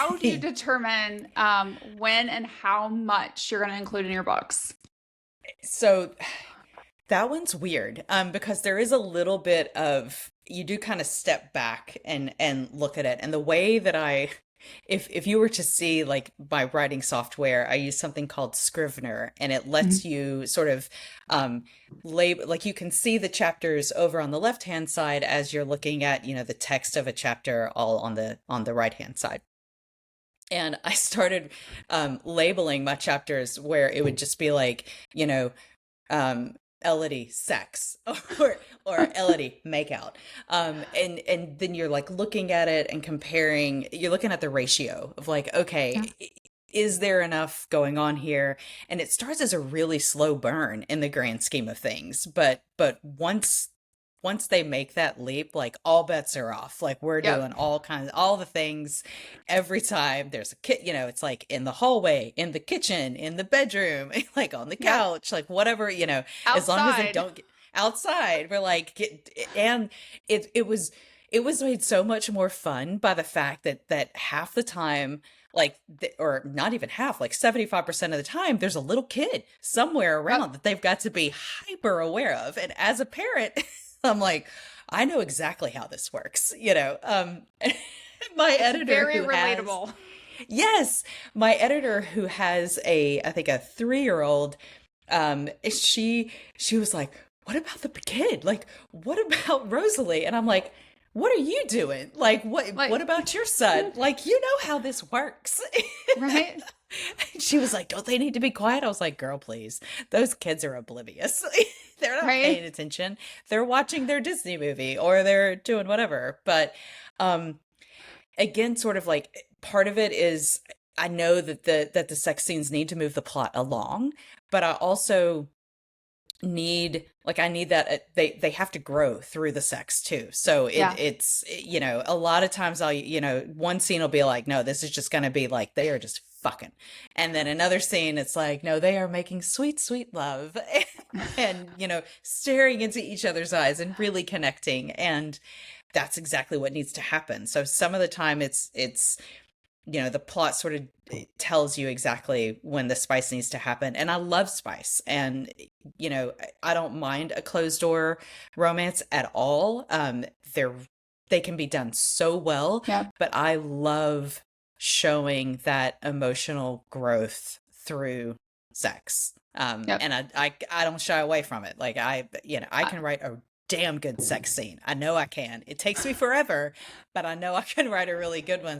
how do you determine when and how much you're going to include in your books? So that one's weird, because there is a little bit of you do kind of step back and look at it. And the way that if you were to see like my writing software, I use something called Scrivener, and it lets Mhm. you sort of label, like you can see the chapters over on the left hand side as you're looking at, the text of a chapter all on the right hand side. And I started labeling my chapters where it would just be like, um Elodie sex or Elodie makeout. And then you're like looking at it and comparing, you're looking at the ratio of like, Yeah. okay, is there enough going on here? And it starts as a really slow burn in the grand scheme of things, but once they make that leap, like all bets are off. Like we're Yep. doing all the things every time there's a kid, it's like in the hallway, in the kitchen, in the bedroom, like on the Yep. couch, like whatever, as long as they Outside. don't get outside, we're like, and it was made so much more fun by the fact that half the time, like, or not even half, like 75% of the time, there's a little kid somewhere Yep. around that they've got to be hyper aware of. And as a parent, I'm like, I know exactly how this works, my It's editor very who has, relatable. yes, my editor who has I think a 3-year-old, she was like, what about the kid? Like, what about Rosalie? And I'm like, what are you doing? Like, what Like, about your son? Like, you know how this works. right? She was like, don't they need to be quiet? I was like, girl, please. Those kids are oblivious. They're not paying Right? attention. They're watching their Disney movie or they're doing whatever. But um again, sort of like part of it is I know that the sex scenes need to move the plot along, but I also I need that they have to grow through the sex too. So Yeah. it's a lot of times I'll one scene will be like, no, this is just going to be like they are just fucking, and then another scene it's like, no, they are making sweet sweet love, and staring into each other's eyes and really connecting, and that's exactly what needs to happen. So some of the time it's the plot sort of tells you exactly when the spice needs to happen. And I love spice. And, I don't mind a closed door romance at all. They're, they can be done so well, Yep. but I love showing that emotional growth through sex. Yep. And I don't shy away from it. Like I Uh, can write a damn good sex scene. I know I can. It takes me forever, but I know I can write a really good one.